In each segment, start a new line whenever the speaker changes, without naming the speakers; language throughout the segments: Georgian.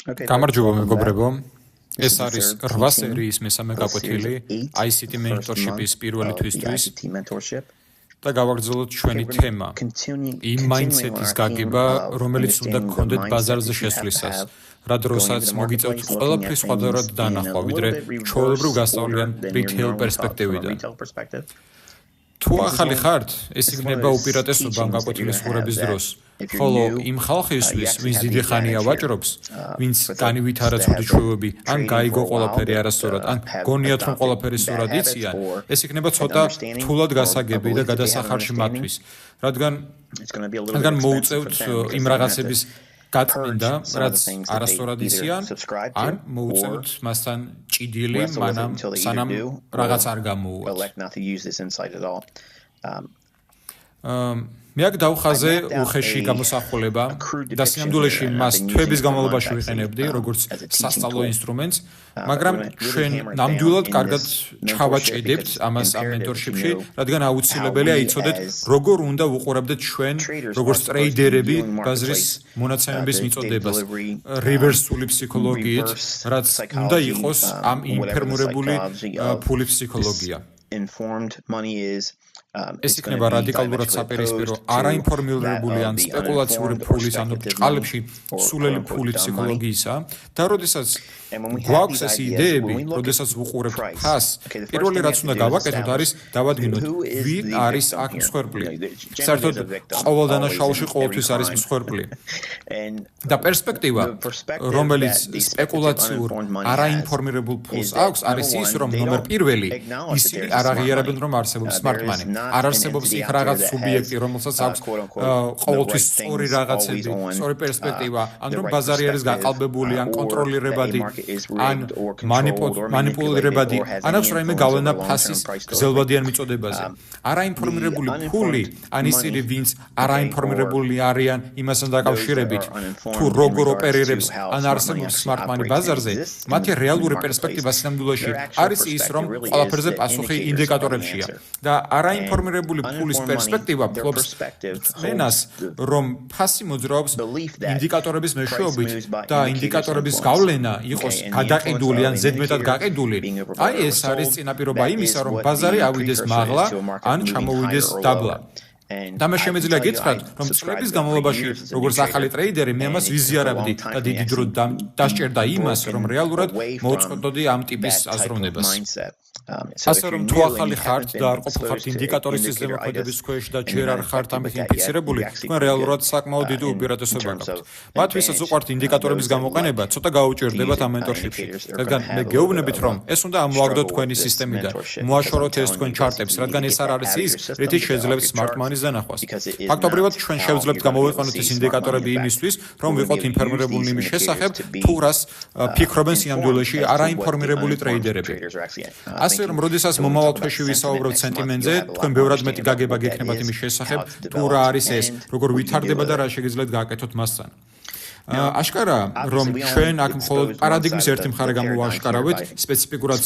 გამარჯობა მეგობრებო. ეს არის 8 სერიის მესამე გაკვეთილი ICT mentorship-ის პირველი თვისთვის და გავაგრძელოთ ჩვენი თემა იმ mindset-ის გაგება, რომელიც უნდა გქონდეთ ბაზარზე შესვლისას. რა დროსაც მოგიწევთ ყველაფრის სხვადასხვად დანახვა, ვიდრე ჩვეულებრივ გასწავლიან retail პერსპექტივიდან. თუ ახალი ხართ, ეს იქნება უპირატესობა ამ გაკვეთილის ყურების დროს. ხოლო იმ ხალხისთვის, ვინც დიდი ხანია ვაჭრობს, ვინც განივითარა ცუდი ჩვევები, ან გაიგო ყველაფერი არასწორად, ან გონიათ რომ ყველაფერი სწორად იციან, ეს იქნება ცოტა რთულად გასაგები და გადასახარში მათთვის, რადგან მოუწევთ იმ რაღაცების გაწმენდა, რაც არასწორად იციან, ან მოუწევთ მასთან ჭიდილი, სანამ რაღაც არ გამოუვათ. მე აქ დავხაზე უხეში გამოსახულება და სინამდვილეში მას თვეების განმავლობაში ვიყენებდი, როგორც სასწავლო ინსტრუმენტს, მაგრამ ჩვენ ნამდვილად კარგად ჩავაჭედებთ ამას ამ mentorship-ში, რადგან აუცილებელია იცოდეთ, როგორ უნდა ვუყურებდეთ ჩვენ, როგორც ტრეიდერები, ბაზრის მონაცემების მიწოდებას, რევერსული ფსიქოლოგიით, რაც უნდა იყოს ამ ინფორმირებული ფულის ფსიქოლოგია. ეს იქნება რადიკალურად საპირისპირო არაინფორმირებული ან სპეკულაციური ფულის, ანუ ბრჭყალებში სულელი ფულის ფსიქოლოგიისა და როდესაც გვაქვს ეს იდეები, როდესაც ვუყურებთ ფას, პირველი რაც უნდა გავაკეთოთ არის დავადგინოთ, ვინ არის აქ მსხვერპლი. საერთოდ ყოველ დანაშაულში ყოველთვის არის მსხვერპლი. და პერსპექტივა, რომელიც სპეკულაციურ არაინფორმირებულ ფულს აქვს, არის ის, რომ ნომერ პირველი ისინი არ აღიარებენ, რომ არსებობს smart money. არ არსებობს იქ რაღაც სუბიექტი, რომელსაც აქვს ყოველთვის სწორი რაღაცები, სწორი პერსპექტივა, ან რომ ბაზარი არის გაყალბებული, ან კონტროლირებადი, ან მანიპულირებადი, ან აქვს რაიმე გავლენა ფასის გრძელვადიან მიწოდებაზე. არაინფორმირებული ფული, ან ისინი, ვინც არაინფორმირებული არიან იმასთან დაკავშირებით, თუ როგორ ოპერირებს, ან არსებობს smart money ბაზარზე, მათი რეალური პერსპექტივა სინამდვილეში არის ის, რომ ყველაფერზე პასუხი ინდიკატორებშია. და არაინფორმირებული ფულის პერსპექტივა ფლობს წმენას, რომ ფასი მოძრაობს ინდიკატორების მეშვეობით და ინდიკატორების გავლენა იყოს გადაყიდული ან ზედმეტად გაყიდული. აი ეს არის წინაპირობა იმისა, რომ ბაზარი ავიდეს მაღლა ან ჩამოვიდეს დაბლა. და მე შემეძლია გითხრათ, რომ წლების განმავლობაში, როგორც ახალი ტრეიდერი, მე ამას ვიზიარავდი და დიდი დრო დასჭერდა იმას, რომ რეალურად მოვწყდოდი ამ ტიპის აზროვნებას. ასე რომ თუ ახალი ხართ და არ ყოფილიყავთ ინდიკატორის ზემოქმედების ქვეშ და ჯერ არ ხართ ამით ინფიცირებული, თქვენ რეალურად საკმაოდ დიდი უპირატესობა გაქვთ. მათ ვისაც უყვართ ინდიკატორების გამოყენება, ცოტა გაუჭირდებათ ამ mentorship-ში, რადგან მე გეუბნებით, რომ ეს უნდა ამოაგდოთ თქვენი სისტემიდან, მოაშოროთ ეს თქვენ ჩარტებს, რადგან ეს არ არის ის, რითიც შეძლებთ smart money-ს დანახვას. ფაქტობრივად ჩვენ შევძლებთ გამოვიყენოთ ეს ინდიკატორები იმისთვის, რომ ვიყოთ ინფორმირებულნი იმის შესახებ, თუ რას ფიქრობენ სინამდვილეში არაინფორმირებული ტრეიდერები. ასე რომ, როდესაც მომავალ თვეში ვისაუბრებთ სენტიმენტზე, თქვენ ბევრად მეტი გაგება გექნებათ იმის შესახებ, თუ რა არის ეს, როგორ ვითარდება და რა შეგიძლიათ გააკეთოთ მასთან. აშკარა, რომ ჩვენ აქ მხოლოდ პარადიგმის ერთი მხარე გამოვაშკარავთ, სპეციფიკურად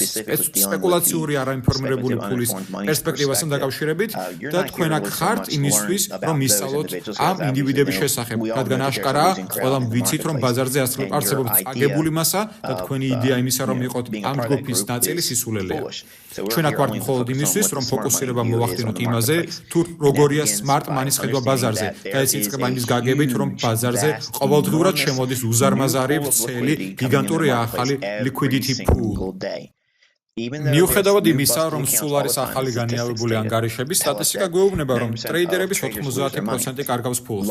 სპეკულაციური არაინფორმირებული ფულის პერსპექტივასთან დაკავშირებით და თქვენ აქ ხართ იმისთვის, რომ მისწავლოთ ამ ინდივიდების შესახებ, რადგან აშკარაა, ყველამ ვიცით, რომ ბაზარზე არსებობს წაგებული მასა და თქვენი იდეა იმისა, რომ იყოთ ამ ჯგუფის ნაწილი სისულელეა. ჩვენ აქ ვართ მხოლოდ იმისთვის, რომ ფოკუსირება მოვახდინოთ იმაზე, თუ როგორია smart money-ს ხედვა ბაზარზე და ეს იწყება იმის გაგებით, რომ ბაზარზე ყოველდღიურად შემოდის უზარმაზარი ვრცელი გიგანტური ახალი liquidity pool. მიუხედავად იმისა, რომ სულ არის ახალი განიავებული ანგარიშები, სტატისტიკა გვეუბნება, რომ ტრეიდერების 90% კარგავს ფულს.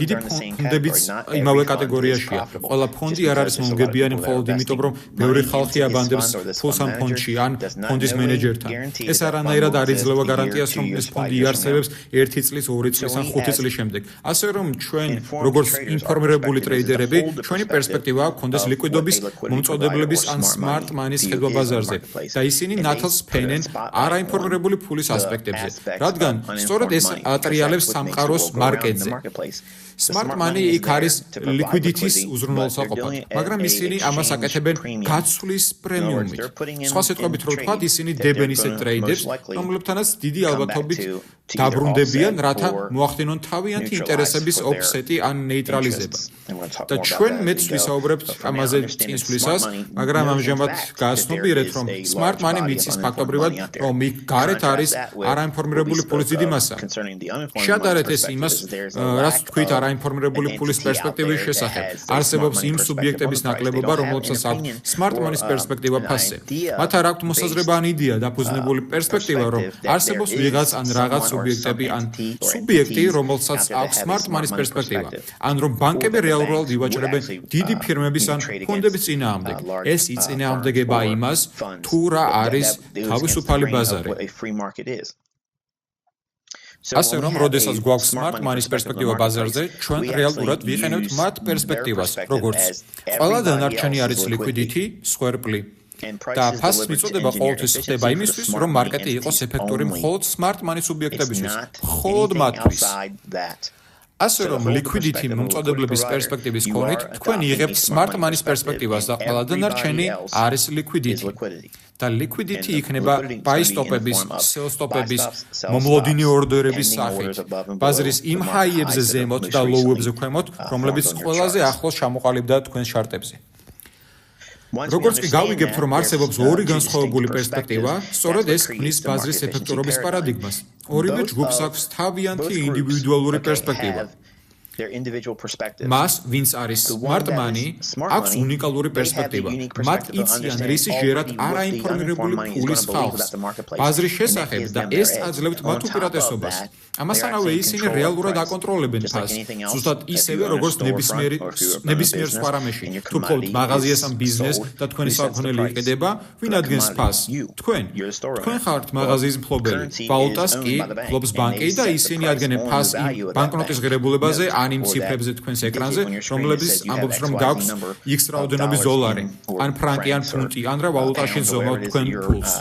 დიდი ფონდებიც იმავე კატეგორიაშია. ყველა ფონდი არ არის მომგებიანი მხოლოდ იმიტომ, რომ ბევრი ხალხი აბანდებს ფულს ამ ფონდში ან ფონდის მენეჯერთან. ეს არანაირად არ იძლევა გარანტიას, რომ ეს ფონდი იარსებებს 1 წლის, 2 წლის ან 5 წლის შემდეგ. ასე რომ ჩვენ, როგორც ინფორმირებული ტრეიდერები, ჩვენი პერსპექტივა აქვს ქონდეს ლიკვიდობის მომწოდებლების ან smart money-ს ხედვა ბაზარზე. და ისინი ნათელს ფენენ არაინფორმირებული ფულის ასპექტებზე, რადგან სწორედ ეს ატრიალებს სამყაროს მარკეტზე. Smart money იქ არის liquidity-ის უზრუნველსაყოფად, მაგრამ ისინი ამას აკეთებენ გაცვლის პრემიუმით. სხვა სიტყვებით რო ვთქვათ, ისინი დებენ ისეთ ტრეიდებს, რომლებთანაც დიდი ალბათობით დაბრუნდებიან, რათა მოახდინონ თავიანთი ინტერესების ოფსეტი ან ნეიტრალიზება. და ჩვენ მეც ვისაუბრებთ ამაზე წინსვლისას, მაგრამ ამჟამად გააცნობიერეთ, რომ smart money მიცის ფაქტობრივად, რომ იქ გარეთ არის არაინფორმირებული ფულის დიდი მასა. შეადარეთ ეს იმას, რაც თქვით არაინფორმირებული ფულის პერსპექტივის შესახებ. არსებობს იმ სუბიექტების ნაკლებობა, რომლებსაც აქვთ smart money-ის პერსპექტივა ფასზე. მათ არ აქვთ მოსაზრება ან იდეა დაფუძნებული პერსპექტივა, რომ არსებობს ვიღაც ან რაღაც სუბიექტები ან სუბიექტი, რომელსაც აქვს smart money-ის პერსპექტივა, ან რომ ბანკები რეალურად ივაჭრებენ დიდი ფირმების ან ფონდების წინააღმდეგ. ეს იწინააღმდეგება იმას, თუ რა არის თავისუფალი ბაზარი. ასე რომ, როდესაც გვაქვს smart money-ის პერსპექტივა ბაზარზე, ჩვენ რეალურად ვიყენებთ მათ პერსპექტივას, როგორც ყველა დანარჩენი არის liquidity, სვერპლი. და ფასის მიწოდება ყოველთვის ხდება იმისთვის, რომ მარკეტი იყოს ეფექტური მხოლოდ smart money სუბიექტებისთვის, მხოლოდ მათთვის. ასე რომ, liquidity მომწოდებლების პერსპექტივის ქონით, თქვენ იღებთ smart money-ის პერსპექტივას და ყველა დანარჩენი არის liquidity. და liquidity იქნება buy stop-ების, sell stop-ების, მომლოდინი ორდერების სახით, ბაზრის იმ high-ებზე ზემოთ და low-ებზე ქვემოთ, რომლებიც ყველაზე ახლოს ჩამოყალიბდა თქვენს შარტებზე. როგორც კი გავიგებთ, რომ არსებობს ორი განსხვავებული პერსპექტივა, სწორედ ეს ქმნის ბაზრის ეფექტურობის პარადიგმას. ორივე ჯგუფს აქვს თავიანთი ინდივიდუალური პერსპექტივა. მას, ვინც არის smart money, აქვს უნიკალური პერსპექტივა. მათ იციან რისი ჟერად არაინფორმირებული ფულის ხალხს ბაზრის შესახებ და ეს აძლევთ მათ უპირატესობას. ამასთანავე ისინი რეალურად აკონტროლებენ ფასს, ზუსტად ისევე, როგორც ნებისმიერ სხვა რამეში. თუ მხოლოდ მაღაზიას ან ბიზნესს და თქვენი საქონელი იყიდება, ვინ ადგენს ფასს? თქვენ. თქვენ ხართ მაღაზიის მფლობელი. ვალუტას კი ფლობს ბანკი და ისინი ადგენენ ფასს იმ ბანკნოტის ღირებულებაზე ან იმ ციფრებზე თქვენს ეკრანზე, რომლებიც ამბობს, რომ გაქვს X რაოდენობის დოლარი, ან ფრანკი, ან ფუნტი, ან რა ვალუტაში ზომავთ თქვენ ფულს.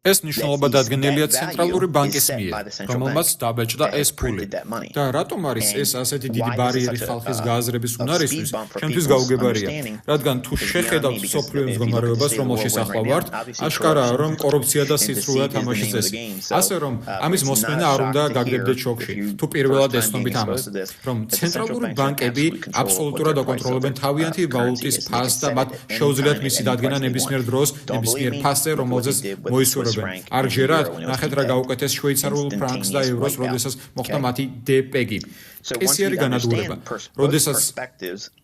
ეს ნიშნულობა დადგენილია ცენტრალური ბანკის მიერ, რომელმაც დაბეჭდა ეს ფული. და რატომ არის ეს ასეთი დიდი ბარიერი ხალხის გააზრების უნარისთვის, ჩემთვის გაუგებარია, რადგან თუ შეხედავთ მსოფლიო მდგომარეობას, რომელშიც ახლა ვართ, აშკარაა, რომ კორუფცია და სიცრუე თამაშის წესი. ასე რომ, ამის მოსმენა არ უნდა გაგდებდეთ შოკში, თუ პირველად ესწრებით ამას, რომ ცენტრალური ბანკები აბსოლუტურად აკონტროლებენ თავიანთი ვალუტის ფასს და მათ შეუძლიათ მისი დადგენა ნებისმიერ დროს, ნებისმიერ ფასზე, რომელზეც მოისურვებენ. არ გჯერათ, ნახეთ რა გაუკეთეს შვეიცარიულ ფრანკს და ევროს, როდესაც მოხდა მათი დეპეგი. ესიარი განადგურება. როდესაც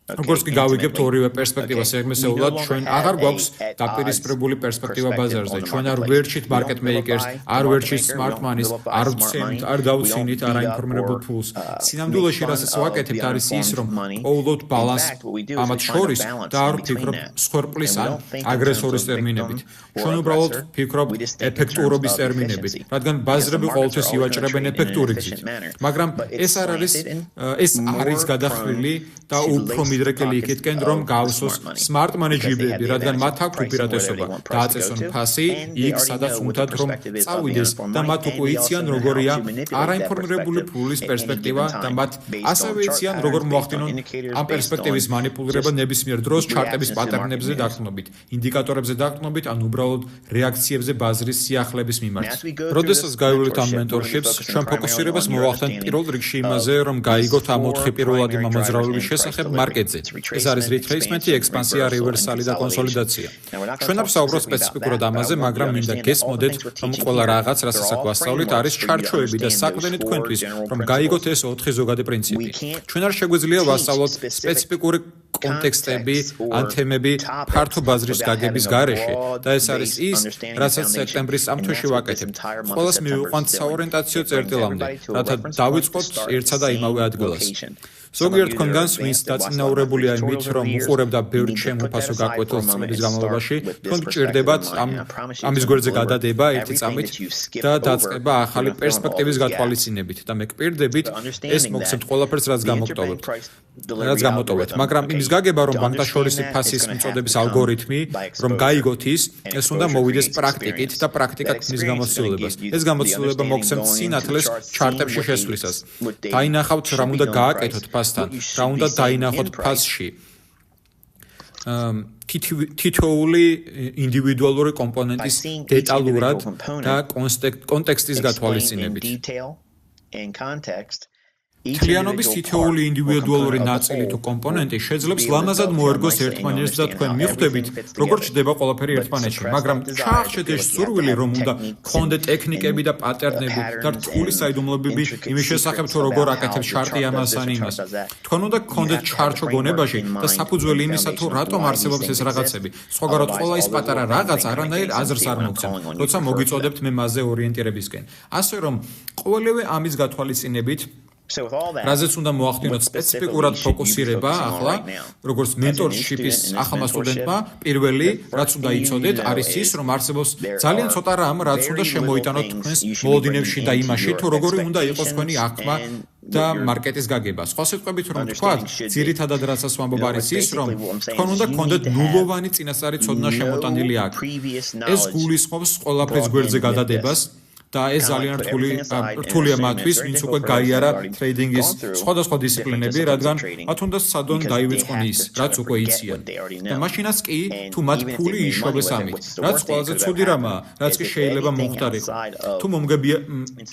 როგორც კი გავიგებთ ორივე პერსპექტივას ეგმესეულად, ჩვენ აღარ გვაქვს დაპირისპირებული პერსპექტივა ბაზარზე. ჩვენ არ ვერჩით market makers, არ ვერჩით smart money-ს, არ დავცინით არაინფორმირებულ ფულს. სინამდვილეში რასაც ვაკეთებთ არის ის, რომ ყოველდღიურად ბალანსს ამათ შორის და არ ვფიქრობ სხორპლის ან აგრესორის ტერმინებით. ჩვენ უბრალოდ ვფიქრობ ეფექტურობის ტერმინებით, რადგან ბაზრები ყოველთვის ივაჭრებენ ეფექტური გზით. მაგრამ ეს არ არის ეს არის გადახვილი და უფრო მიდრეკილი იქითკენ, რომ გავსოს smart money ჯიბები, რადგან მათ აქვთ უპირატესობა, დააწესონ ფასი იქ, სადაც უნდათ რომ წავიდეს და მათ უკვე იციან როგორია არაინფორმირებული ფულის პერსპექტივა და მათ ასევე იციან როგორ მოახდინონ ამ პერსპექტივის მანიპულირება ნებისმიერ დროს ჩარტების პატერნებზე დაყრდნობით, ინდიკატორებზე დაყრდნობით ან უბრალოდ რეაქციებზე ბაზრის სიახლეების მიმართ. როდესაც გავივლით ამ მენტორშიპს, ჩვენ ფოკუსირებას მოვახდენთ პირველ რიგში იმაზე, რომ გაიგოთ ამ 4 პირველადი მომოძრაობების შესახებ მარკეტზე. ეს არის retracement-ი, ექსპანსია, რევერსალი და კონსოლიდაცია. ჩვენ არ ვსაუბრობთ სპეციფიკურად ამაზე, მაგრამ მინდა გესმოდეთ, რომ ყველა რაღაც, რასაც აქ ვასწავლით, არის ჩარჩოები და საკვდენი თქვენთვის, რომ გაიგოთ ეს 4 ზოგადი პრინციპი. ჩვენ არ შეგვიძლია ვასწავლოთ სპეციფიკური კონტექსტები ან თემები ფართო ბაზრის გაგების გარეშე და ეს არის ის, რასაც სექტემბრის ამ თვეში ვაკეთებთ. ყველას მივიყვანთ საორიენტაციო წერტილამდე, რათა დავიწყოთ ერთსა და იმავე ადგილას. ზოგიერთ თქვენგანს, ვინც დაწინაურებულია იმით, რომ უყურებდა ბევრ ჩემ უფასო გაკვეთილ წლების განმავლობაში, თქვენ გჭირდებათ ამის გვერდზე გადადება ერთი წამით და დაწყება ახალი პერსპექტივის გათვალისწინებით და მე გპირდებით ეს მოგცემთ ყველაფერს, რაც გამოტოვებთ. მაგრამ იმის გაგება, რომ ბანკდაშორისი ფასის მიწოდების ალგორითმი, რომ გაიგოთ ეს უნდა მოვიდეს პრაქტიკით და პრაქტიკა ქმნის გამოცდილებას. ეს გამოცდილება მოგცემთ სინათლეს ჩარტებში შესვლისას. დაინახავთ რა უნდა გააკეთოთ ფასთან, რა უნდა დაინახოთ ფასში. თითოეული ინდივიდუალური კომპონენტის დეტალურად და კონტექსტის გათვალისწინებით. მთლიანობის თითოეული ინდივიდუალური ნაწილი თუ კომპონენტი შეძლებს ლამაზად მოერგოს ერთმანეთს და თქვენ მიხვდებით, როგორ ჩდება ყველაფერი ერთმანეთში, მაგრამ ჩაახშეთ ეს სურვილი, რომ უნდა გქონდეთ ტექნიკები და პატერნები და რთული საიდუმლოებები იმის შესახებ, თუ როგორ აკეთებს ჩარტი ამას ან იმას. თქვენ უნდა გქონდეთ ჩარჩო გონებაში და საფუძველი იმისა, თუ რატომ არსებობს ეს რაღაცები. სხვაგანად ყველა ის პატარა რაღაც არანაირ აზრს არ მოგცემ, როცა მოგიწოდებთ მე მასზე ორიენტირებისკენ. ასე რომ ყოველივე ამის გათვალისწინებით რაზეც უნდა მოახდინოთ სპეციფიკურად ფოკუსირება ახლა, როგორც mentorship-ის ახალმა სტუდენტმა, პირველი, რაც უნდა იცოდეთ, არის ის, რომ არსებობს ძალიან ცოტა რამ, რაც უნდა შემოიტანოთ თქვენს მოლოდინებში და იმაში, თუ როგორი უნდა იყოს თქვენი აღქმა და მარკეტის გაგება. სხვა სიტყვებით რომ ვთქვათ, ძირითადად რასაც ვამბობ არის ის, რომ თქვენ უნდა გქონდეთ ნულოვანი წინასწარი ცოდნა შემოტანილი აქ. ეს გულისხმობს ყველაფრის გვერდზე გადადებას. და ეს ძალიან რთულია მათთვის, ვინც უკვე გაიარა ტრეიდინგის სხვადასხვა დისციპლინები, რადგან მათ უნდა სადონ დაივიწყონ ის, რაც უკვე იციან. და მაშინაც კი, თუ მათ ფული იშვებეს ამით, რაც ყველაზე ცუდი რამაა, რაც კი შეიძლება მომხდარიყო. თუ მომგებია,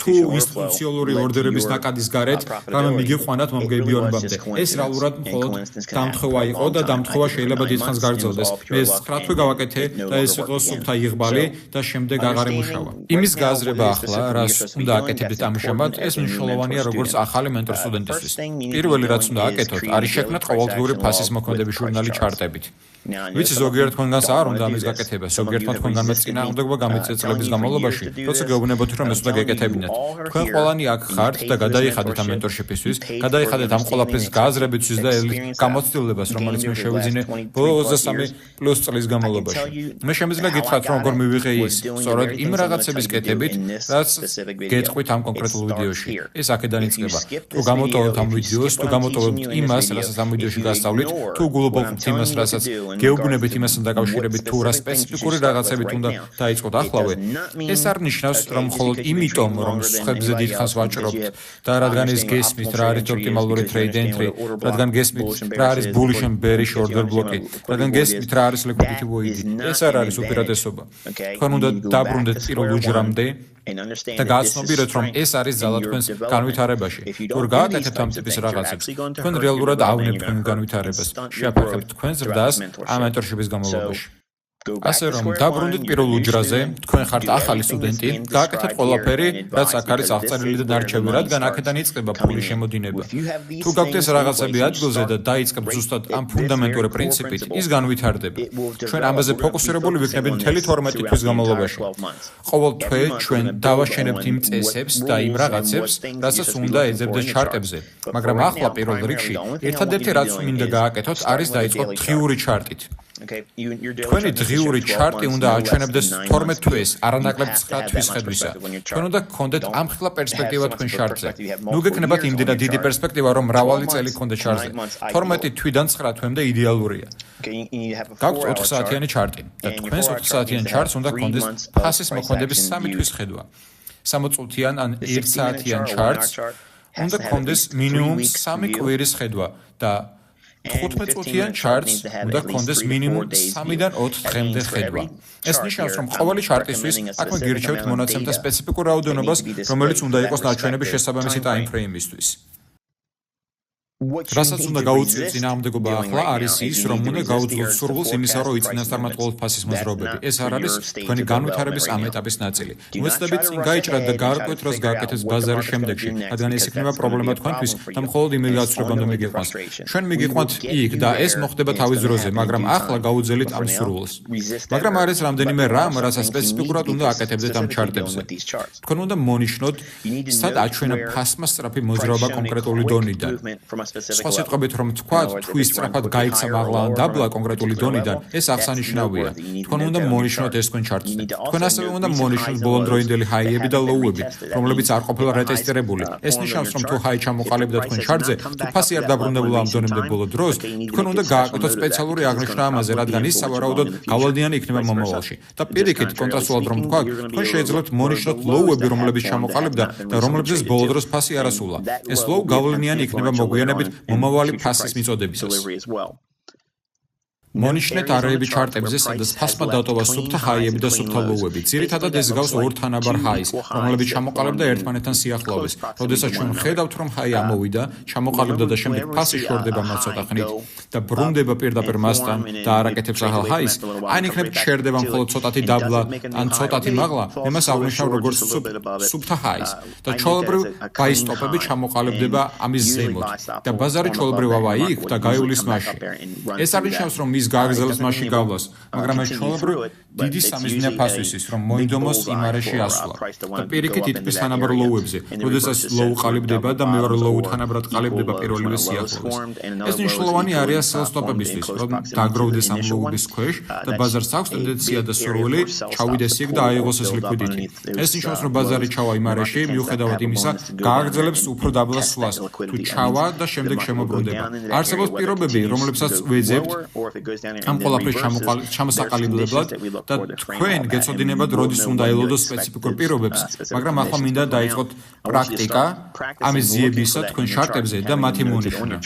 თუ ინსტიტუციონალური ორდერების ნაკადის გარეთ, რამე მიგიყვანათ მომგებიანობამდე. ეს რეალურად მხოლოდ დამთხევა იყო და დამთხევა შეიძლება დიდხანს გაგრძელდეს. მე 9 თვე გავაკეთე და ეს იყო სუფთა იღბალი და შემდეგ აღარ ემუშავა. იმის გააზრება ახლა, რას უნდა აკეთებდეთ ამჟამად, ეს მნიშვნელოვანია როგორც ახალი mentor სტუდენტისთვის. პირველი რაც უნდა აკეთოთ, არის შექმნათ ყოველდღიური ფასის მოქმედების ჟურნალი ჩარტებით. ვიცი ზოგიერთ თქვენგანს არ უნდა ამის გაკეთება, ზოგიერთმა თქვენგანმა წინააღმდეგობა გამიწია წლების განმავლობაში, როცა გეუბნებოდით რომ ეს უნდა გეკეთებინათ. თქვენ ყველანი აქ ხართ და გადაიხადეთ ამ mentorship-ისთვის, გადაიხადეთ ამ ყველაფრის გააზრებისთვის და გამოცდილებას, რომელიც მე შევიძინე ბოლო 23+ წლის განმავლობაში. მე შემიძლია გითხრათ, რომ როგორ მივიღე ის, სწორედ იმ რაღაცების კეთებით, რაც გეტყვით ამ კონკრეტულ ვიდეოში. ეს აქედან იწყება. თუ გამოტოვებთ ამ ვიდეოს, თუ გამოტოვებთ იმას, რასაც ამ ვიდეოში გასწავლით, თუ გულობობთ იმას, რასაც გეუბნებით იმასთან დაკავშირებით, თუ რა სპეციფიკური რაღაცებით უნდა დაიწყოთ ახლავე, ეს არ ნიშნავს, რომ მხოლოდ იმიტომ, რომ სხვებზე დიდხანს ვაჭრობთ და რადგან ეს გესმით, რა არის ოპტიმალური trade entry, რადგან გესმით, რა არის bullish and bearish order block-ი, რადგან გესმით, რა არის liquidity void-ი. ეს არ არის უპირატესობა. თქვენ უნდა დაბრუნდეთ პირველ უჯრამდე და გაცნობიეროთ, რომ ეს არის ძალა თქვენს განვითარებაში. თუ გააკეთებთ ამ ტიპის რაღაცებს, თქვენ რეალურად ავნებთ თქვენ განვითარებას, შეაფერხებთ თქვენ ზრდას ამ mentorship-ის განმავლობაში. ასე რომ, დაბრუნდით პირველ უჯრაზე, თქვენ ხართ ახალი სტუდენტი, გააკეთეთ ყველაფერი, რაც აქ არის აღწერილი და დარჩები, რადგან აქედან იწყება ფულის შემოდინება. თუ გაქვთ ეს რაღაცები ადგილზე და დაიწყებთ ზუსტად ამ ფუნდამენტური პრინციპით, ის განვითარდება. ჩვენ ამაზე ფოკუსირებული ვიქნებით მთელი 12 თვის განმავლობაში. ყოველ თვე ჩვენ დავაშენებთ იმ წესებს და იმ რაღაცებს, რასაც უნდა ეძებდეს ჩარტებზე. მაგრამ ახლა პირველ რიგში, ერთადერთი რაც მინდა გააკეთოთ, არის დაიწყოთ დღიური ჩარტით. თქვენი დღიური ჩარტი უნდა აჩვენებდეს 12 თვეს, არანაკლებ 9 თვის ხედვისა. თქვენ უნდა გქონდეთ ამხილა პერსპექტივა თქვენ ჩარტზე. ნუ გექნებათ იმდენად დიდი პერსპექტივა, რომ მრავალი წელი გქონდეთ ჩარტზე. 12 თვიდან 9 თვემდე იდეალურია. გაქვთ 4 საათიანი ჩარტი და თქვენს 4 საათიან ჩარტს უნდა გქონდეს ფასის მოქმედების 3 თვის ხედვა. 60 წუთიან ან 1 საათიან ჩარტს უნდა გქონდეს მინიმუმ 3 კვირის ხედვა და 15 წუთიან ჩარტს უნდა გქონდეს მინიმუმ 3-დან 4 დღემდე ხედვა. ეს ნიშნავს, რომ ყოველი ჩარტისთვის აქ მოგირჩევთ მონაცემთა სპეციფიკურ რაოდენობას, რომელიც უნდა იყოს ნაჩვენების შესაბამისი ტაიმფრეიმისთვის. რასაც უნდა გაუწიოთ წინააღმდეგობა ახლა არის ის, რომ უნდა გაუძლოთ სურვილს იმისა, რომ იწინასწარმათ ყოველ ფასის მოძრაობები. ეს არ არის თქვენი განვითარების ამ ეტაპის ნაწილი. მოიცდებით წინ გაიჭრათ და გაარკვევთ, რას გააკეთებს ბაზარის შემდეგში, რადგან ეს იქნება პრობლემა თქვენთვის და მხოლოდ იმედი გაცვლებამდე მიგიყვანს. ჩვენ მიგიყვანთ იქ და ეს მოხდება თავის დროზე, მაგრამ ახლა გაუძელით ამ სურვილს. მაგრამ არის რამდენიმე რამ, რასაც სპეციფიკურად უნდა აკეთებდეთ ამ ჩარტებზე. თქვენ უნდა მონიშნოთ, სად აჩვენა ფასმა სწრაფი მოძრაობა კონკრეტული დონიდან. სხვა სიტყვებით რომ თქვათ, თუ ის სწრაფად გაიქცა მაღლა ან დაბლა კონკრეტული დონიდან, ეს აღსანიშნავია. თქვენ უნდა მონიშნოთ ეს თქვენ ჩარტზე. თქვენ ასევე უნდა მონიშნოთ ბოლონდროინდელი ჰაიები და ლოუები, რომლებიც არ ყოფილა რეტესტირებული. ეს ნიშნავს, რომ თუ ჰაი ჩამოყალიბდა თქვენ ჩარტზე, თუ ფასი არ დაბრუნებულა ამ დონემდე ბოლო დროს, თქვენ უნდა გააკეთოთ სპეციალური აღნიშვნა ამაზე, რადგან ის სავარაუდოდ გავლენიანი იქნება მომავალში. და პირიქით, კონტრასტულად რომ თქვა, თქვენ შეეძლებთ მონიშნოთ ლოუები, რომლებიც ჩამოყალიბდა და რომლებზეც ბოლო დროს ფასი არ ასულა. ეს ლოუ გავლენიანი იქნება მოგვიანებით მომავალი ფასის მიწოდებისას. მონიშნეთ არეები ჩარტებზე, სადაც ფასმა დატოვა სუფთა ჰაიები და სუფთა ლოუები. ძირითადად ეს გავს ორ თანაბარ ჰაის, რომლებიც ჩამოყალიბდა ერთმანეთთან სიახლოვეს. როდესაც ჩვენ ხედავთ, რომ ჰაი ამოვიდა, ჩამოყალიბდა და შემდეგ ფასი შორდება მას ცოტა ხნით და ბრუნდება პირდაპირ მასთან და არ აკეთებს ახალ ჰაის, ან იქნებ ჩერდება მხოლოდ ცოტათი დაბლა ან ცოტათი მაღლა, მე მას აღნიშნავ როგორც სუფთა ჰაის და ჩვეულებრივ ჰაის ტოპები ჩამოყალიბდება ამის ზემოთ და ბაზარი ჩვეულებრივ ავა იქ და გაივლის მასში. ეს არნიშნავს, რომ გაგზელს მასში გავლას, მაგრამ ეს ჩვეულებრივ დიდი სამიზნე ფასვისის, რომ მოინდომოს იმ არეში ასვლა. და პირიქით ითქმის თანაბარ ლოუებზე, როდესაც ლოუ ყალიბდება და მეორე ლოუ თანაბრად ყალიბდება პირველივე სიახლოვეს. ეს მნიშვნელოვანი არეა სელს-სტოპებისთვის, რომ დაგროვდეს ამ ლოუების ქვეშ და ბაზარს აქვს ტენდენცია და სურვილი ჩავიდეს იქ და აიღოს ეს ლიკვიდიტი. ეს ნიშნავს, რომ ბაზარი ჩავა იმ არეში, მიუხედავად იმისა, გააგრძელებს უფრო დაბლა სვლას, თუ ჩავა და შემდეგ შემოbrunდება. არსებობს პირობები, რომლებსაც ვეძებთ ამ ყველაფრის ჩამოსაყალიბებლად და თქვენ გეცოდინებათ, როდის უნდა ელოდოს სპეციფიკურ პირობებს, მაგრამ ახლა მინდა დაიწყოთ პრაქტიკა ამის ძიებისა თქვენ ჩარტებზე და მათი მონიშნა.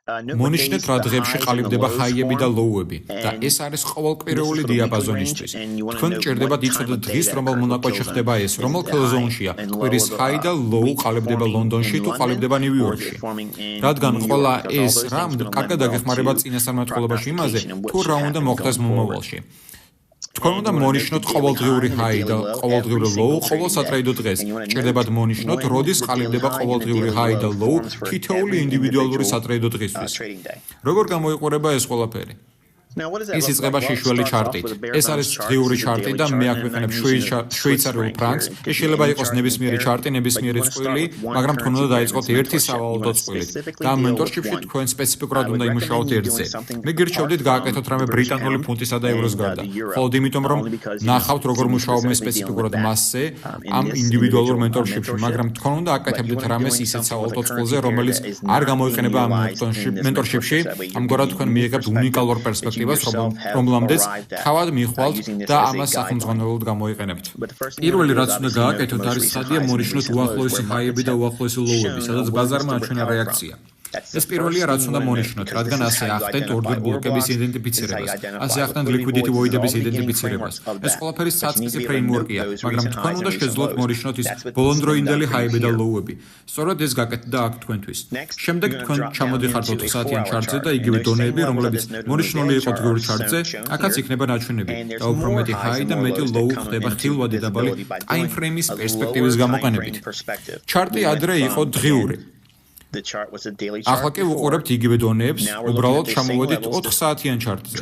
მონიშნეთ რა დღეებში ყალიბდება ჰაიები და ლოუები და ეს არის ყოველკვირეული დიაპაზონისთვის. თქვენ გჭირდებათ იცოდეთ დღის რომელ მონაკვეთში ხდება ეს, რომელ ქელზონშია კვირის ჰაი და ლოუ ყალიბდება ლონდონში თუ ყალიბდება ნიუ-იორკში. რადგან ყველა ეს რამ კარგად აგეხმარება წინასწარმეტყველებაში იმაზე, თუ რა უნდა მოხდეს მომავალში. თქვენ უნდა მონიშნოთ ყოველდღიური ჰაი და ყოველდღიური ლოუ ყოველ სატრეიდო დღეს. ჭირდებათ მონიშნოთ, როდის ყალიბდება ყოველდღიური ჰაი და ლოუ თითოეული ინდივიდუალური სატრეიდო დღისთვის. როგორ გამოიყურება ეს ყველაფერი? ის იწყება შეშველი ჩარტით. ეს არის დღიური ჩარტი და მე აქ ვიყენებ შვეიცარიულ ფრანკს. ეს შეიძლება იყოს ნებისმიერი ჩარტი, ნებისმიერი წყვილი, მაგრამ თქვენ უნდა დაიწყოთ ერთი სავალუტო წვლით. და ამ მენტორშიპში თქვენ სპეციფიკურად უნდა იმუშაოთ ერთზე. მე გირჩევდით გააკეთოთ რამე ბრიტანული ფუნტისა და ევროს გარდა. მხოლოდ იმიტომ, რომ ნახავთ როგორ მუშაობ მე სპეციფიკურად მასზე ამ ინდივიდუალურ მენტორშიპში, მაგრამ თქვენ უნდა აკეთებდეთ რამეს ისეთ სავალუტო წყვილზე, რომელიც არ გამოიყენება ამ მენტორშიპში. ამგვარად თქვენ მიიღებთ უნიკალურ პერსპექტივას, რომლამდეც თავად მიხვალთ და ამას სახელმძღვანელოდ გამოიყენებთ. პირველი რაც უნდა გააკეთოთ არის სტადია მონიშნოთ უახლოესი ჰაიები და უახლოესი ლოუები, სადაც ბაზარმა აჩვენა რეაქცია. ეს პირველია, რაც უნდა მონიშნოთ, რადგან ასე ახდენთ ორდერ ბლოკების იდენტიფიცირებას, ასე ახდენთ liquidity void-ების იდენტიფიცირებას. ეს ყველაფერი საწყისი ფრეიმვორკია, მაგრამ თქვენ უნდა შეძლოთ მონიშნოთ ის ბოლონდროინდელი ჰაიები და ლოუები. სწორედ ეს გაკეთდა აქ თქვენთვის. შემდეგ თქვენ ჩამოდიხართ 4 საათიან ჩარტზე და იგივე დონეები, რომლებიც მონიშნული იყო დღიური ჩარტზე, აქაც იქნება ნაჩვენები და უფრო მეტი ჰაი და მეტი ლოუ ხდება ხილვადი დაბალი time frame-ის პერსპექტივის გამოყენებით. ჩარტი ადრე იყო დღიური. ახლა კი ვუყურებთ იგივე დონეებს, უბრალოდ ჩამოვედით 4 საათიან ჩარტზე.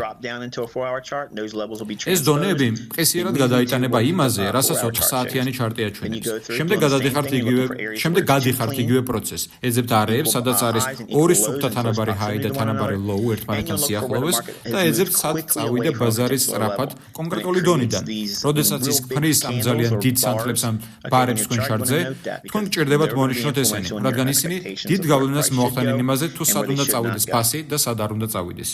ეს დონეები მყისიერად გადაიტანება იმაზე, რასაც 4 საათიანი ჩარტი აჩვენებს. შემდეგ გადიხართ იგივე პროცესს. ეძებთ არეებს, სადაც არის ორი სუფთა თანაბარი ჰაი და თანაბარი ლოუ ერთმანეთთან სიახლოვეს და ეძებთ სად წავიდა ბაზარი სწრაფად კონკრეტული დონიდან. როდესაც ის ქმნის ამ ძალიან დიდ სანთლებს ამ ბარებს თქვენ ჩარტზე, თქვენ გჭირდებათ მონიშნოთ ესენი, რადგან ისინი დიდ გავლენას მოახდენენ იმაზე, თუ სად უნდა წავიდეს ფასი და სად არ უნდა წავიდეს.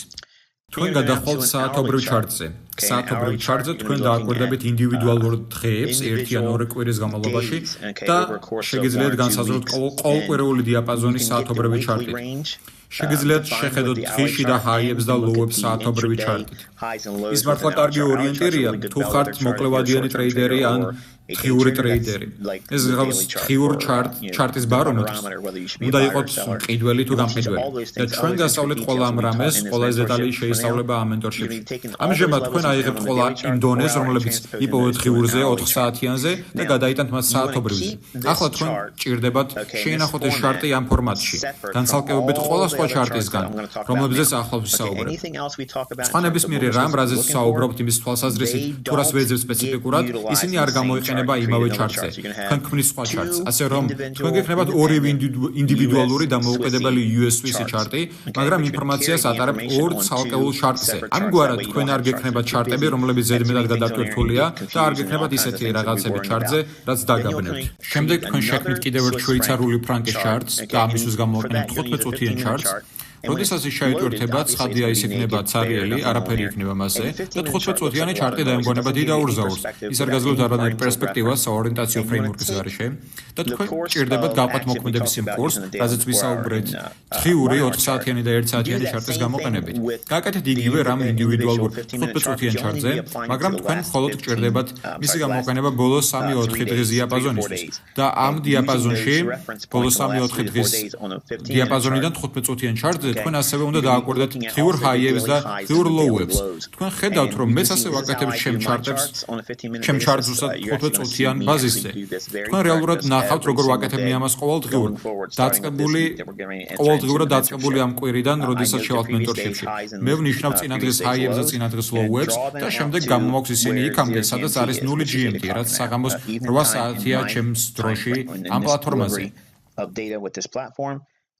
თქვენ გადახვალთ საათობრივ ჩარტზე. საათობრივ ჩარტზე თქვენ დააკვირდებით ინდივიდუალურ დღეებს ერთი ან ორი კვირის განმავლობაში და შეგიძლიათ განსაზღვროთ ყოველკვირეული დიაპაზონის საათობრივი ჩარტით. შეგიძლიათ შეხედოთ დღეში და ჰაიებს და ლოუებს საათობრივი ჩარტით. ის მართლა კარგი ორიენტირია, თუ ხართ მოკლევადიანი ტრეიდერი ან დღიური ტრეიდერი. ეს გავს დღიურ ჩარტის ბარომეტრს. უნდა იყოს მყიდველი თუ გამყიდველი. და ჩვენ გასწავლეთ ყველა ამ რამეს, ყველა ეს დეტალი შეისწავლება ამ მენტორშიპში. ამჟამად თქვენ აიღებთ ყველა იმ დონეს, რომლებიც იპოვეთ დღიურზე 4 საათიანზე და გადაიტანთ მათ საათობრივზე. ახლა თქვენ ჭირდებათ შეინახოთ ეს ჩარტი ამ ფორმატში. განცალკევებით ყველა სხვა ჩარტისგან, რომლებზეც ახლავს ვისაუბრებ. სხვა ნებისმიერი რამ, რაზეც ვსაუბრობთ იმის თვალსაზრისით, თუ რას ვეძებ სპეციფიკურად, ისინი არ გამოიყენება იმავე ჩარტზე. თქვენ ქმნის სხვა ჩარტს, ასე რომ თქვენ გექნებათ ორივე ინდივიდუალური და მოუყედებელი USVC ჩარტი, მაგრამ ინფორმაციას ატარებთ ორ ცალკეულ ჩარტზე. ამგვარად თქვენ არ გექნებათ ჩარტები, რომლებიც ზედმეტად გადაკვირთულია და არ გექნებათ ისეთი რაღაცები ჩარტზე, რაც დაგაბნევთ. შემდეგ თქვენ შექმნით კიდევ ერთ შვეიცარიული ფრანკის ჩარტს და ამისთვის გამოვიყენებთ 15 წუთიან ჩარტს. როდესაც ის შეიტვირთება, ცხადია ის იქნება ცარიელი, არაფერი იქნება მასზე და 15 წუთიანი ჩარტი დაემგონება დიდ აურზაურს. ის არ გაძლევთ არანაირ პერსპექტივას საორიენტაციო ფრეიმვორკის გარეშე და თქვენ ჭირდებათ გავყოთ მოქმედების იმ კურსს, რაზეც ვისაუბრეთ დღიური 4 საათიანი და 1 საათიანი ჩარტის გამოყენებით. გააკეთეთ იგივე რამ ინდივიდუალურ 15 წუთიან ჩარტზე, მაგრამ თქვენ მხოლოდ ჭირდებათ მისი გამოყენება ბოლო 3-4 დღის დიაპაზონისთვის და ამ დიაპაზონში ბოლო 3-4 დღის დიაპაზონიდან 15 წუთიან ჩარტზე თქვენ ასევე უნდა დააკვირდეთ ღიურ ჰაიებს და ღიურ ლოუებს. თქვენ ხედავთ, რომ მეც ასე ვაკეთებ ჩემ ჩარტებს, ჩემ ჩარტს ზუსტად 15 წუთიან ბაზისზე. თქვენ რეალურად ნახავთ, როგორ ვაკეთებდი ამას ყოველდღიურად დაწყებული ამ კვირიდან, როდესაც შევალთ mentorship-ში. მე ვნიშნავ წინა დღის ჰაიებს და წინა დღის ლოუებს და შემდეგ გამომაქვს ისინი იქამდე, სადაც არის 0 GMT, რაც საღამოს 8 საათია ჩემს დროში ამ პლატფორმაზე.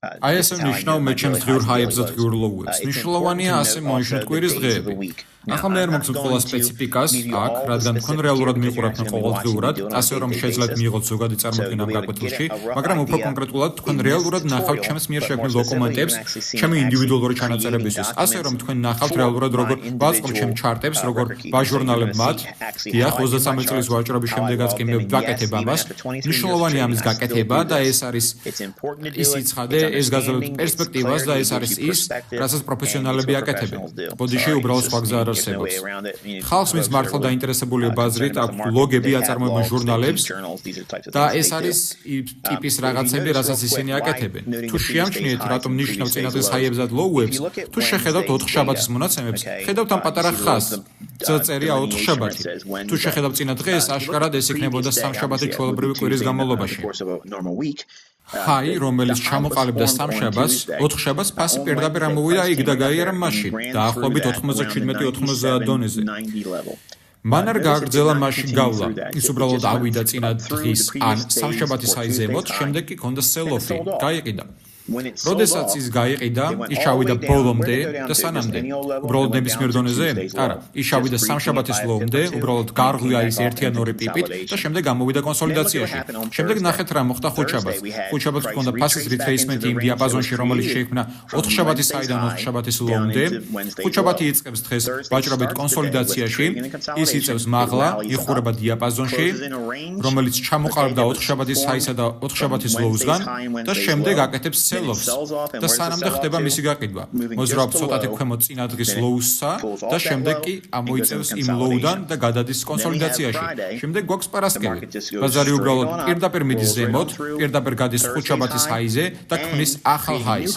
აი ესე ვნიშნავ მე ჩემს ღიურ ჰაიებს და ღიურ ლოუებს. მნიშვნელოვანია ასე მოიშვით კვირის დღეები. ახლა მე არ მოგწევთ ყველა სპეციფიკას აქ, რადგან თქვენ რეალურად მიყურებთ ყოველდღიურად, ასე რომ შეძლებთ მიიღოთ ზოგადი წარმოდგენა ამ გაკვეთილში, მაგრამ უფრო კონკრეტულად თქვენ რეალურად ნახავთ ჩემს მიერ შექმნილ დოკუმენტებს, ჩემი ინდივიდუალური ჩანაწერებისთვის, ასე რომ თქვენ ნახავთ რეალურად როგორ ვაწყობ ჩემ ჩარტებს, როგორ ვაჟურნალებ მათ. დიახ, 23 წლის ვაჭრობის შემდეგაც კი მე ვაკეთებ ამას. მნიშვნელოვანია ამის გაკეთება და ეს არის ის სიცხადე, ეს გაძლევთ პერსპექტივას და ეს არის ის, რასაც პროფესიონალები აკეთებენ. ბოდიში უბრალოდ სხვა გზა არ არსებობს. ხალხს მის მართლა დაინტერესებულია ბაზრით, აქვს ბლოგები, აწარმოებენ ჟურნალებს და ეს არის ტიპის რაღაცები, რასაც ისინი აკეთებენ. თუ შეამჩნიეთ, რატომ ნიშნავ წინადღის ჰაიებს და ლოუებს, თუ შეხედავთ 4 შაბათის მონაცემებს, ხედავთ ამ პატარა ხაზს, წერია 4 შაბათი. თუ შეხედავთ წინადღეს, აშკარად ეს იქნებოდა 3 შაბათი ჩვეულებრივი კვირის განმავლობაში. ჰაი, რომელიც ჩამოყალიბდა 3 შაბათს, 4 შაბათს ფასი პირდაპირ ამოვიდა იქ და გაიარა მაშინ, დაახლოებით 97-90 დონეზე. მან არ გააგრძელა მაშინ გავლა. ის უბრალოდ ავიდა წინა დღის ან 3 შაბათის ჰაის ზემოთ, შემდეგ კი ჰქონდა sell-off-ი, გაიყიდა. როდესაც ის გაიყიდა, ის ჩავიდა ბოლომდე და სანამდე. უბრალოდ ნებისმიერ დონეზე? არა, ის ჩავიდა 3 შაბათის ლოუმდე, უბრალოდ გარღვია ის 1 ან 2 პიპით და შემდეგ გამოვიდა კონსოლიდაციაში. შემდეგ ნახეთ რა მოხდა 5 შაბათს. 5 შაბათს ჰქონდა ფასის retracement იმ დიაპაზონში, რომელიც შეიქმნა 4 შაბათის ჰაიდან 4 შაბათის ლოუმდე. 5 შაბათი იწყებს დღეს ვაჭრობით კონსოლიდაციაში, ის იწევს მაღლა, იხურება დიაპაზონში, რომელიც ჩამოყალიბდა 4 შაბათის ჰაისა და 4 შაბათის ლოუსგან და შემდეგ აკეთებს sell-offs და სანამდე ხდება მისი გაყიდვა. მოზრაობს ცოტათი ქვემოთ წინა დღის lows-სა და შემდეგ კი ამოიწევს იმ low-დან და გადადის კონსოლიდაციაში. შემდეგ გვაქვს პარასკევი. ბაზარი უბრალოდ პირდაპირ მიდის ზემოთ, პირდაპირ გადის 5 შაბათის ჰაიზე და ქმნის ახალ ჰაის.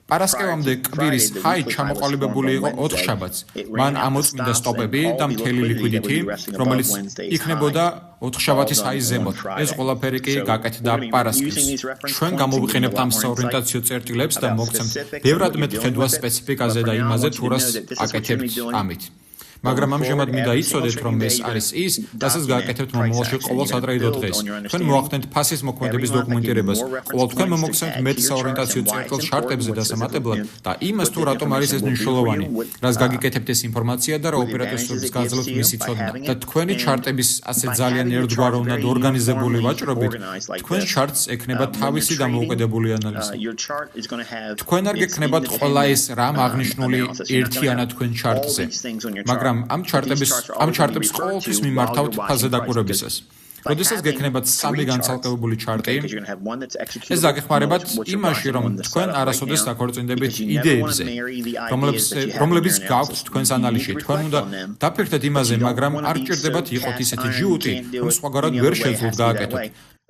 პარასკევამდე კვირის ჰაი ჩამოყალიბებული იყო 4 შაბათს. მან ამოწმინდა სტოპები და მთელი ლიკვიდიტი, რომელიც იქნებოდა 4 შაბათის ჰაის ზემოთ. ეს ყველაფერი კი გაკეთდა პარასკევს. ჩვენ გამოვიყენებთ ამ საორიენტაციო წერტილებს და მოგცემთ ბევრად მეტ ხედვას სპეციფიკაზე და იმაზე, თუ რას აკეთებთ ამით. მაგრამ ამჟამად მინდა იცოდეთ, რომ ეს არის ის, რასაც გააკეთებთ მომავალში ყოველ სატრეიდო დღეს. თქვენ მოახდენთ ფასის მოქმედების დოკუმენტირებას, ყოველ თქვენ მომოგცემთ მეტ საორიენტაციო წერტილს ჩარტებზე დასამატებლად და იმას, თუ რატომ არის ეს მნიშვნელოვანი, რაც გაგიკეთებთ ეს ინფორმაცია და რა ოპერატორებს გაძლევთ მისი ცოდნა. და თქვენი ჩარტების ასე ძალიან ერთგვაროვნად ორგანიზებული ვაჭრობით, თქვენ ჩარტს ექნება თავისი დამოუკიდებელი ანალიზი. თქვენ არ გექნებათ ყველა ეს რამ აღნიშნული ერთიანად თქვენ ჩარტზე. მაგრამ ამ ჩარტებს ყოველთვის მიმართავთ ფაზზე დაკვირვებისას. როდესაც გექნებათ 3 განცალკევებული ჩარტი, ეს გაგეხმარებათ იმაში, რომ თქვენ არასოდეს დაქორწინდებით იდეებზე, რომლებიც გაქვთ თქვენს ანალიზში. თქვენ უნდა დაფიქრდეთ იმაზე, მაგრამ არ ჭირდებათ იყოთ ისეთი ჯიუტი, რომ სხვაგვარად ვერ შეძლოთ გააკეთოთ.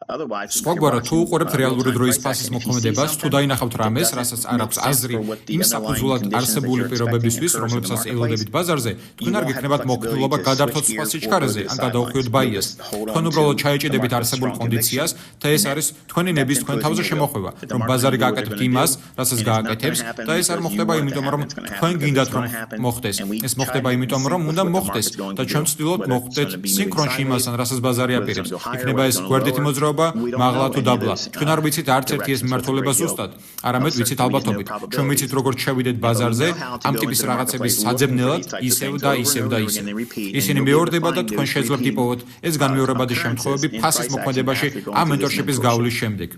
სხვაგვარად, თუ უყურებთ რეალური დროის ფასის მოქმედებას, თუ დაინახავთ რამეს, რასაც არ აქვს აზრი იმ საფუძვლად არსებული პირობებისთვის, რომლებსაც ელოდებით ბაზარზე, თქვენ არ გექნებათ მოქმედობა გადართოთ სხვა სიჩქარეზე, ან გადაუხვიოთ ბაიას. თქვენ უბრალოდ ჩაეჭედებით არსებულ კონდიციას და ეს არის თქვენი ნების თქვენ თავზე შემოხვევა, რომ ბაზარი გააკეთებთ იმას, რასაც გააკეთებს და ეს არ მოხდება იმიტომ, რომ თქვენ გინდათ რომ მოხდეს. ეს მოხდება იმიტომ, რომ უნდა მოხდეს და ჩვენ ვცდილობთ მოხდეთ სინქრონში იმასთან, რასაც ბაზარი აპირებს. იქნება ეს გვერდითი მოძრაობა, მაღლა თუ დაბლა. ჩვენ არ ვიცით არც ერთი ეს მიმართულება ზუსტად, არამედ ვიცით ალბათობით. ჩვენ ვიცით როგორ შევიდეთ ბაზარზე ამ ტიპის რაღაცების საძებნელად, ისევ და ისევ და ისევ. ისინი მეორდება და თქვენ შეძლებთ იპოვოთ ეს განმეორებადი შემთხვევები ფასის მოქმედებაში ამ მენტორშიპის გავლის შემდეგ.